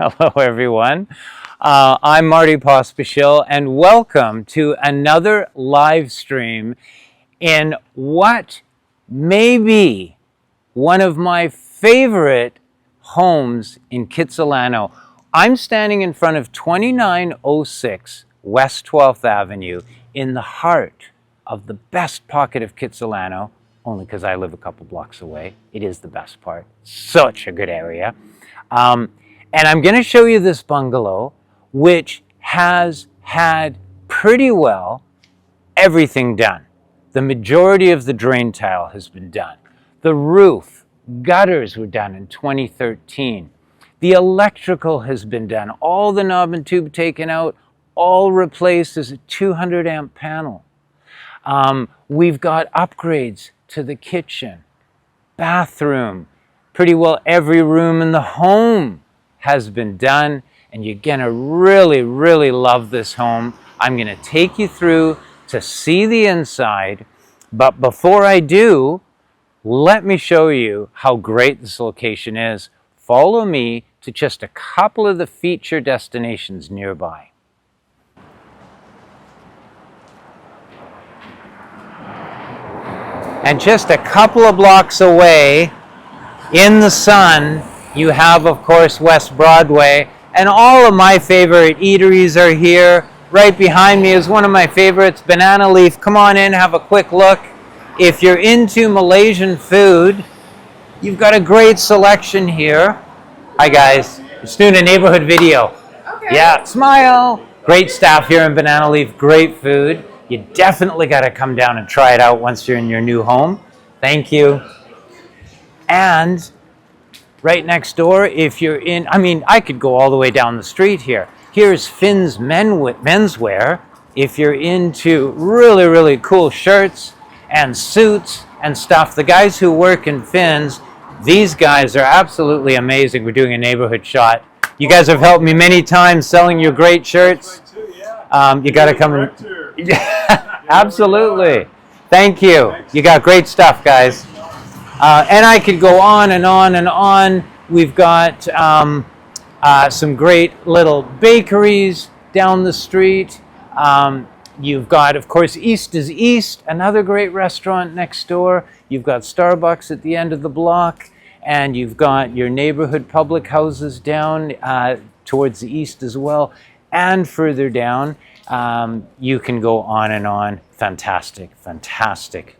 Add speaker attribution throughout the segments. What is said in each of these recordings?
Speaker 1: Hello, everyone. I'm Marty Pospisil, and welcome to another live stream in what may be one of my favorite homes in Kitsilano. I'm standing in front of 2906 West 12th Avenue in the heart of the best pocket of Kitsilano, only because I live a couple blocks away. It is the best part. Such a good area. And I'm going to show you this bungalow, which has had pretty well everything done. The majority of the drain tile has been done. The roof, gutters were done in 2013. The electrical has been done. All the knob and tube taken out, all replaced as a 200 amp panel. We've got upgrades to the kitchen, bathroom, pretty well every room in the home has been done, and you're gonna really love this home. I'm gonna take you through to see the inside, but before I do, let me show you how great this location is. Follow me to just a couple of the feature destinations nearby. And just a couple of blocks away, in the sun, you have, of course, West Broadway, and all of my favorite eateries are here. Right behind me is one of my favorites, Banana Leaf. Come on in, have a quick look. If you're into Malaysian food, you've got a great selection here. Hi guys, just doing a neighborhood video. Okay. Yeah, smile. Great staff here in Banana Leaf, great food. You definitely got to come down and try it out once you're in your new home. Thank you. And right next door, if you're in, I could go all the way down the street here. Here's Finn's menswear. If you're into really cool shirts and suits and stuff, the guys who work in Finn's, these guys are absolutely amazing. We're doing a neighborhood shot. You guys have helped me many times selling you great shirts. You got to come and... Absolutely. Thank you. You got great stuff, guys. And I could go on and on and on. We've got some great little bakeries down the street. You've got, of course, East is East, another great restaurant next door. You've got Starbucks at the end of the block. And you've got your neighborhood public houses down towards the east as well. And further down, you can go on and on. Fantastic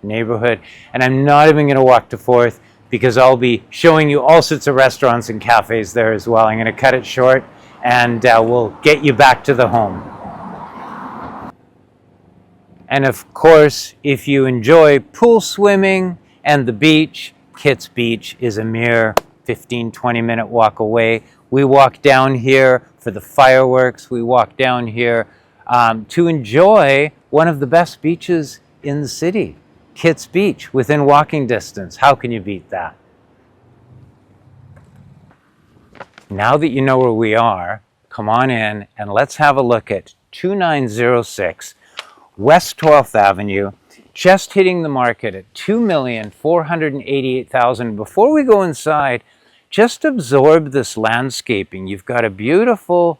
Speaker 1: neighborhood. And I'm not even going to walk to 4th because I'll be showing you all sorts of restaurants and cafes there as well. I'm going to cut it short and we'll get you back to the home. And of course, if you enjoy pool swimming and the beach, Kit's Beach is a mere 15-20 minute walk away. We walk down here for the fireworks. We walk down here to enjoy one of the best beaches in the city, Kit's Beach, within walking distance. How can you beat that? Now that you know where we are, come on in and let's have a look at 2906 West 12th Avenue, just hitting the market at $2,488,000. Before we go inside, just absorb this landscaping. You've got a beautiful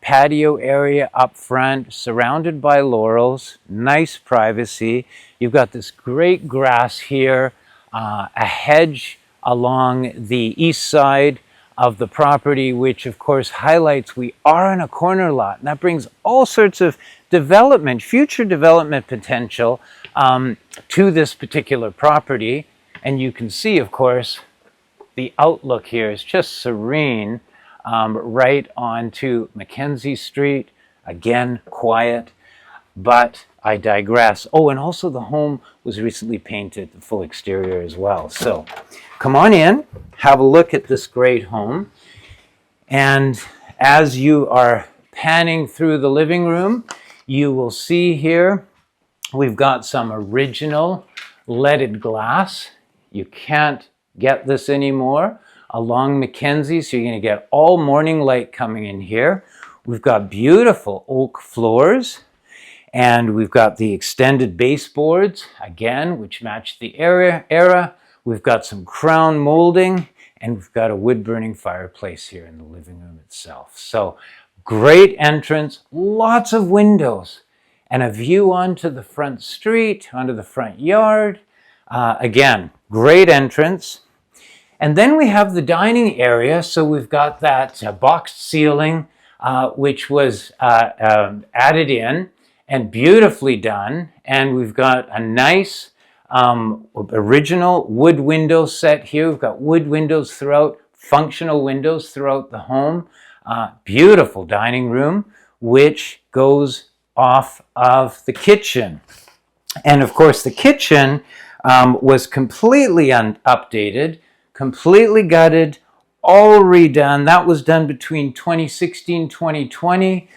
Speaker 1: patio area up front, surrounded by laurels, nice privacy. You've got this great grass here, a hedge along the east side of the property, which of course highlights we are in a corner lot, and that brings all sorts of development, future development potential to this particular property. And you can see, of course, the outlook here is just serene. Right onto Mackenzie Street. Again, quiet, but I digress. Oh, and also the home was recently painted, the full exterior as well. So come on in, have a look at this great home. And as you are panning through the living room, you will see here, we've got some original leaded glass. You can't get this anymore. Along Mackenzie, so you're going to get all morning light coming in here. We've got beautiful oak floors, and we've got the extended baseboards, again, which match the era. We've got some crown molding, and we've got a wood-burning fireplace here in the living room itself. So great entrance, lots of windows, and a view onto the front street, onto the front yard. Again, great entrance. And then we have the dining area. So we've got that boxed ceiling, which was added in and beautifully done. And we've got a nice original wood window set here. We've got wood windows throughout, functional windows throughout the home. Beautiful dining room, which goes off of the kitchen. And of course, the kitchen was completely updated, completely gutted, all redone. That was done between 2016, 2020.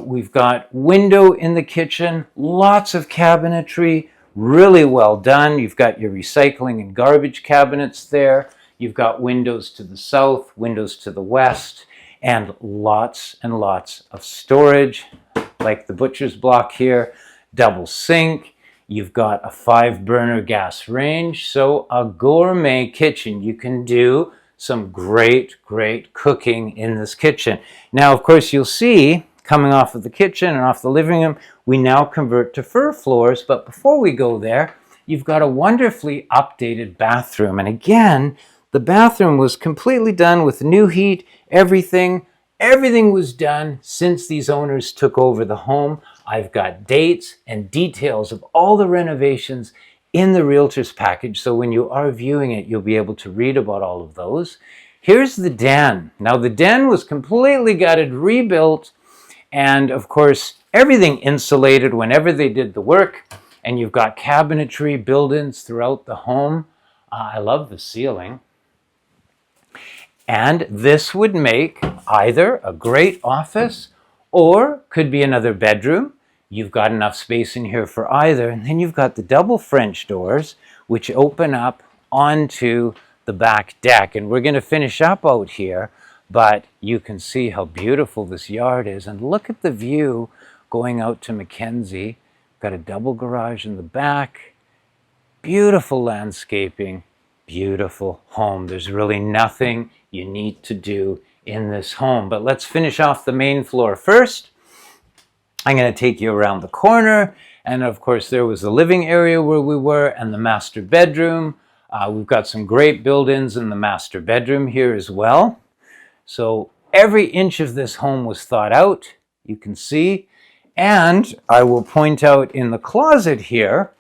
Speaker 1: We've got window in the kitchen, lots of cabinetry, really well done. You've got your recycling and garbage cabinets there. You've got windows to the south, windows to the west, and lots of storage, like the butcher's block here, double sink. You've got a 5-burner gas range, so a gourmet kitchen. You can do some great cooking in this kitchen. Now, of course, you'll see, coming off of the kitchen and off the living room, we now convert to fir floors. But before we go there, you've got a wonderfully updated bathroom. And again, the bathroom was completely done with new heat, everything. Everything was done since these owners took over the home. I've got dates and details of all the renovations in the realtor's package. So when you are viewing it, you'll be able to read about all of those. Here's the den. Now the den was completely gutted, rebuilt, and of course, everything insulated whenever they did the work. And you've got cabinetry, build-ins throughout the home. I love the ceiling. And this would make either a great office or could be another bedroom. You've got enough space in here for either. And then you've got the double French doors, which open up onto the back deck. And we're going to finish up out here, but you can see how beautiful this yard is. And look at the view going out to Mackenzie. Got a double garage in the back. Beautiful landscaping, beautiful home. There's really nothing you need to do in this home. But let's finish off the main floor first. I'm going to take you around the corner. And of course, there was the living area where we were and the master bedroom. We've got some great build-ins in the master bedroom here as well. So every inch of this home was thought out, you can see. And I will point out in the closet here,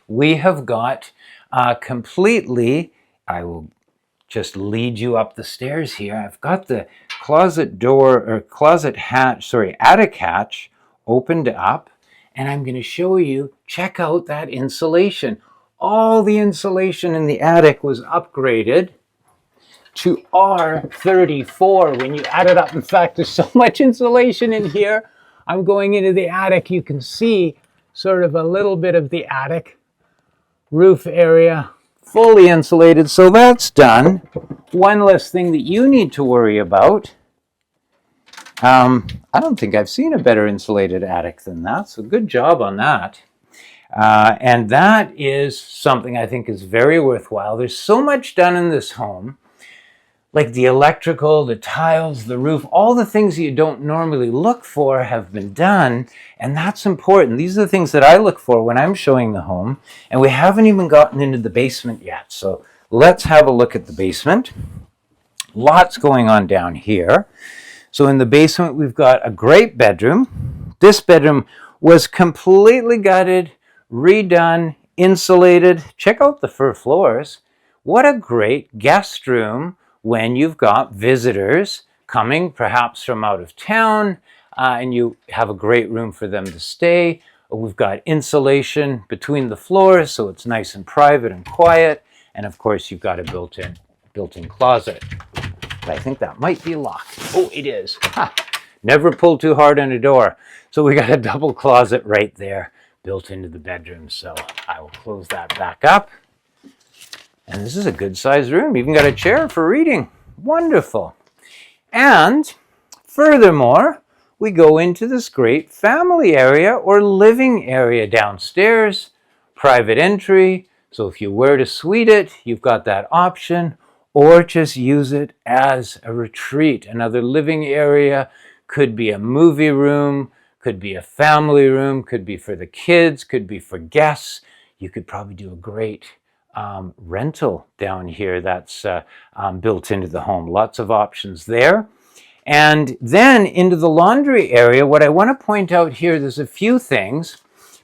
Speaker 1: we have got completely, I will just lead you up the stairs here. I've got the closet door or closet hatch, sorry, attic hatch opened up, and I'm going to show you, check out that insulation. All the insulation in the attic was upgraded to R34 when you add it up. In fact, there's so much insulation in here. I'm going into the attic. You can see sort of a little bit of the attic roof area, fully insulated. So that's done. One less thing that you need to worry about. I don't think I've seen a better insulated attic than that. So good job on that. And that is something I think is very worthwhile. There's so much done in this home, like the electrical, the tiles, the roof, all the things that you don't normally look for have been done. And that's important. These are the things that I look for when I'm showing the home. And we haven't even gotten into the basement yet. So let's have a look at the basement. Lots going on down here. So in the basement, we've got a great bedroom. This bedroom was completely gutted, redone, insulated. Check out the fir floors. What a great guest room when you've got visitors coming perhaps from out of town and you have a great room for them to stay. We've got insulation between the floors so it's nice and private and quiet. And of course, you've got a built-in closet. But I think that might be locked. Oh, it is. Ha. Never pull too hard on a door. So we got a double closet right there built into the bedroom. So I will close that back up. And this is a good sized room. Even got a chair for reading. Wonderful. And furthermore, we go into this great family area or living area downstairs. Private entry. So if you were to suite it, you've got that option. or just use it as a retreat. Another living area could be a movie room, could be a family room, could be for the kids, could be for guests. You could probably do a great rental down here that's built into the home. Lots of options there. And then into the laundry area, what I want to point out here, there's a few things,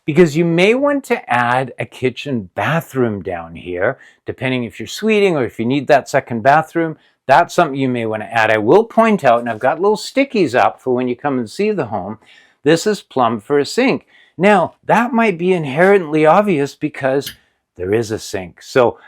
Speaker 1: because you may want to add a kitchen bathroom down here, depending if you're suiting or if you need that second bathroom. That's something you may want to add. I will point out, and I've got little stickies up for when you come and see the home, this is plumbed for a sink. Now, that might be inherently obvious because there is a sink. So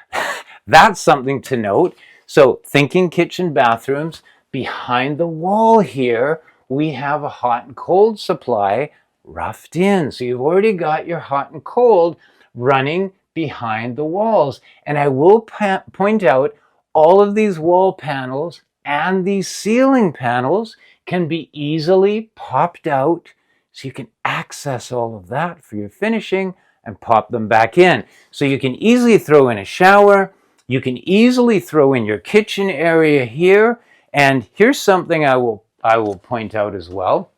Speaker 1: that's something to note. So thinking kitchen bathrooms, behind the wall here, we have a hot and cold supply roughed in. So you've already got your hot and cold running behind the walls. And I will point out, all of these wall panels and these ceiling panels can be easily popped out, so you can access all of that for your finishing and pop them back in. So you can easily throw in a shower, you can easily throw in your kitchen area here, and here's something I will point out as well.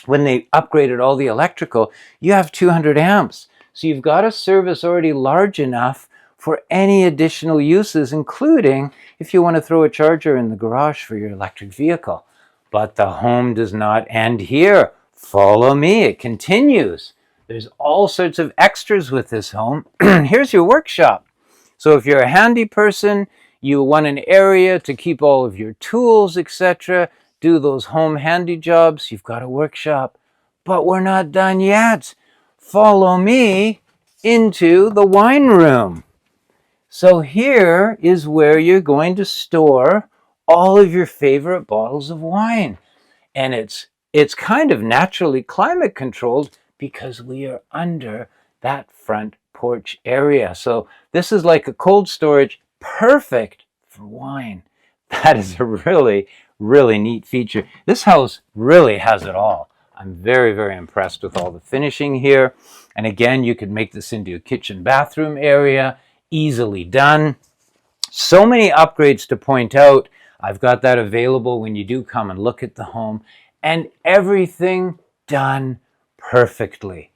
Speaker 1: When they upgraded all the electrical, you have 200 amps. So you've got a service already large enough for any additional uses, including if you want to throw a charger in the garage for your electric vehicle. But the home does not end here. Follow me, it continues. There's all sorts of extras with this home. Here's your workshop. So if you're a handy person, you want an area to keep all of your tools, etc., do those home handy jobs, you've got a workshop. But we're not done yet. Follow me into the wine room. So here is where you're going to store all of your favorite bottles of wine. And it's kind of naturally climate controlled because we are under that front porch area. So this is like a cold storage, perfect for wine. That is a really, really neat feature. This house really has it all. I'm very, very impressed with all the finishing here. And again, you could make this into a kitchen bathroom area, easily done. So many upgrades to point out. I've got that available when you do come and look at the home, and everything done perfectly.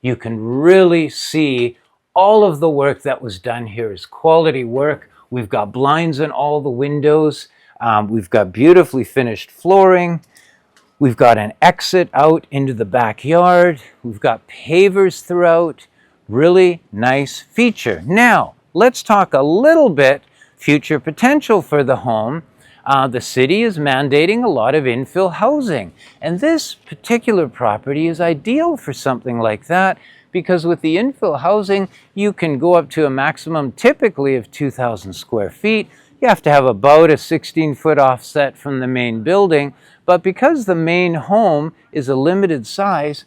Speaker 1: You can really see all of the work that was done here is quality work. We've got blinds in all the windows. We've got beautifully finished flooring. We've got an exit out into the backyard. We've got pavers throughout. Really nice feature. Now, let's talk a little bit future potential for the home. The city is mandating a lot of infill housing, and this particular property is ideal for something like that, because with the infill housing, you can go up to a maximum typically of 2,000 square feet. You have to have about a 16-foot offset from the main building, but because the main home is a limited size,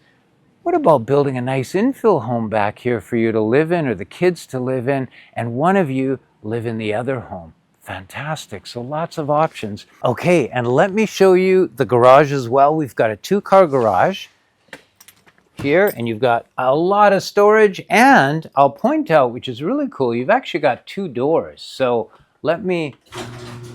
Speaker 1: what about building a nice infill home back here for you to live in, or the kids to live in, and one of you live in the other home? Fantastic. So lots of options. Okay, and let me show you the garage as well. We've got a 2-car garage here, and you've got a lot of storage, and I'll point out, which is really cool, you've actually got 2 doors. So let me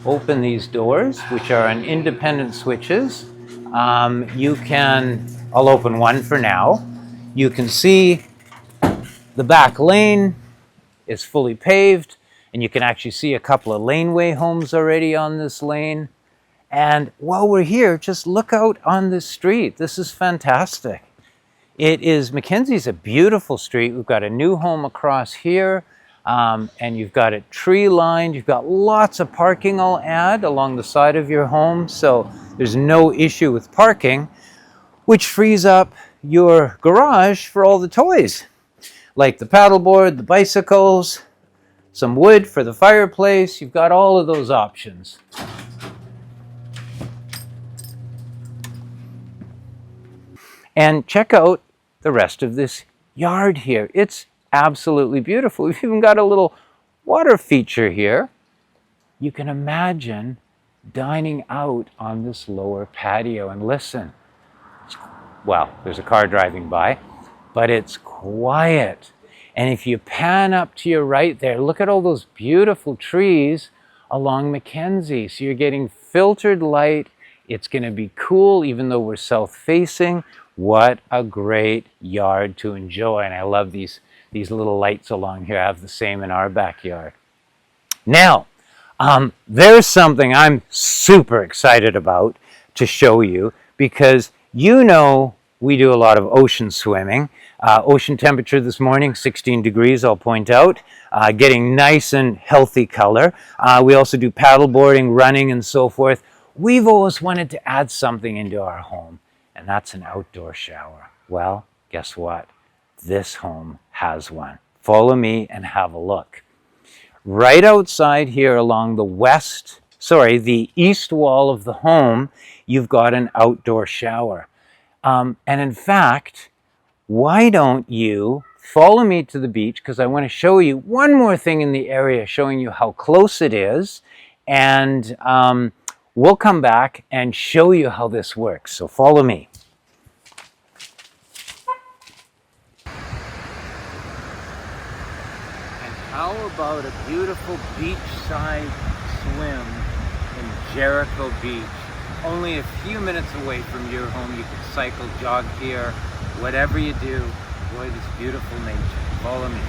Speaker 1: open these doors, which are on independent switches. I'll open one for now. You can see the back lane is fully paved, and you can actually see a couple of laneway homes already on this lane. And while we're here, just look out on this street. This is fantastic. Mackenzie's a beautiful street. We've got a new home across here, and you've got it tree lined. You've got lots of parking, I'll add, along the side of your home. So there's no issue with parking, which frees up your garage for all the toys, like the paddleboard, the bicycles, some wood for the fireplace. You've got all of those options. And check out the rest of this yard here. It's absolutely beautiful. We've even got a little water feature here. You can imagine dining out on this lower patio, and listen. Well, there's a car driving by, but it's quiet. And if you pan up to your right there, look at all those beautiful trees along Mackenzie. So you're getting filtered light. It's going to be cool even though we're south facing. What a great yard to enjoy. And I love these little lights along here. I have the same in our backyard. Now, there's something I'm super excited about to show you, because you know we do a lot of ocean swimming. Ocean temperature this morning, 16 degrees, I'll point out. Getting nice and healthy color. We also do paddle boarding, running, and so forth. We've always wanted to add something into our home, and that's an outdoor shower. Well, guess what? This home has one. Follow me and have a look. Right outside here along the east wall of the home, you've got an outdoor shower. And in fact, why don't you follow me to the beach, because I want to show you one more thing in the area, showing you how close it is. And we'll come back and show you how this works. So follow me. How about a beautiful beachside swim in Jericho Beach? Only a few minutes away from your home. You can cycle, jog here, whatever you do, enjoy this beautiful nature. Follow me.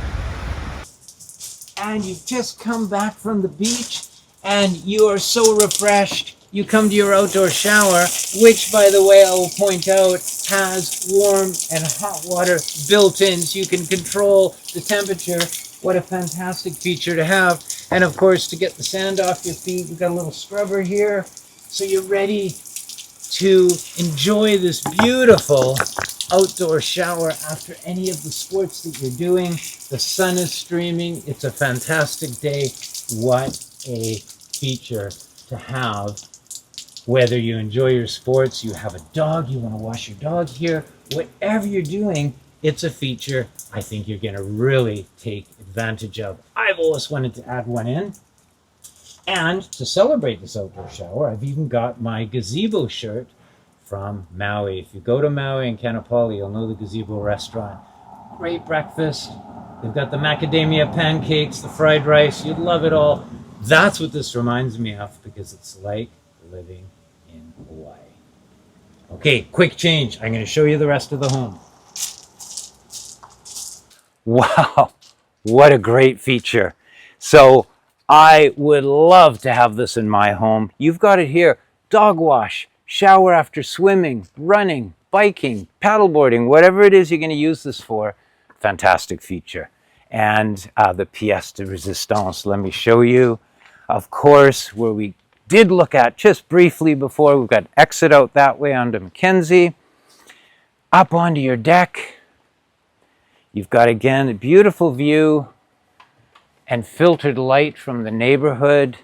Speaker 1: And you've just come back from the beach and you are so refreshed. You come to your outdoor shower, which, by the way, I will point out, has warm and hot water built in, so you can control the temperature. What a fantastic feature to have. And of course, to get the sand off your feet, we've got a little scrubber here. So you're ready to enjoy this beautiful outdoor shower after any of the sports that you're doing. The sun is streaming. It's a fantastic day. What a feature to have. Whether you enjoy your sports, you have a dog, you want to wash your dog here, whatever you're doing, it's a feature I think you're going to really take advantage of. I've always wanted to add one in. And to celebrate this outdoor shower, I've even got my gazebo shirt from Maui. If you go to Maui and Kanapali, you'll know the Gazebo restaurant. Great breakfast. They've got the macadamia pancakes, the fried rice. You'd love it all. That's what this reminds me of, because it's like living in Hawaii. Okay, quick change. I'm going to show you the rest of the home. Wow, what a great feature. So I would love to have this in my home. You've got it here. Dog wash, shower after swimming, running, biking, paddleboarding, whatever it is you're going to use this for. Fantastic feature. And the pièce de résistance, let me show you. Of course, where we did look at just briefly before, we've got exit out that way onto Mackenzie. Up onto your deck. You've got, again, a beautiful view and filtered light from the neighborhood.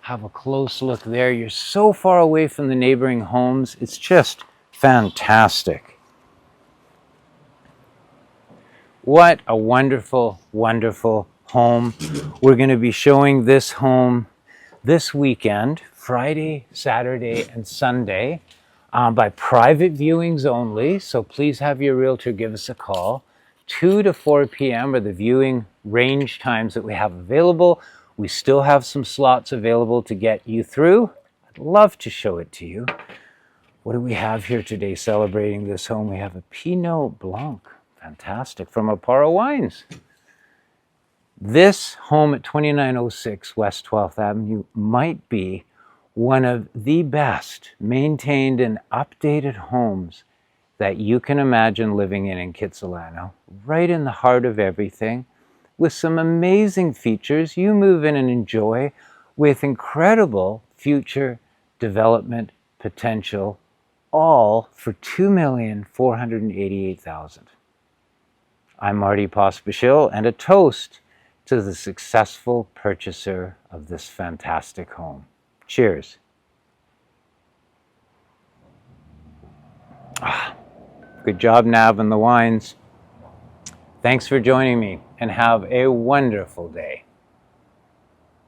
Speaker 1: Have a close look there. You're so far away from the neighboring homes. It's just fantastic. What a wonderful, wonderful home. We're going to be showing this home this weekend, Friday, Saturday, and Sunday, by private viewings only. So please have your realtor give us a call. 2 to 4 p.m. are the viewing range times that we have available. We still have some slots available to get you through. I'd love to show it to you. What do we have here today celebrating this home? We have a Pinot Blanc. Fantastic. From Aparo Wines. This home at 2906 West 12th Avenue might be one of the best maintained and updated homes that you can imagine living in Kitsilano, right in the heart of everything, with some amazing features you move in and enjoy, with incredible future development potential, all for $2,488,000. I'm Marty Pospisil, and a toast to the successful purchaser of this fantastic home. Cheers. Good job, Nav, and the wines. Thanks for joining me, and have a wonderful day.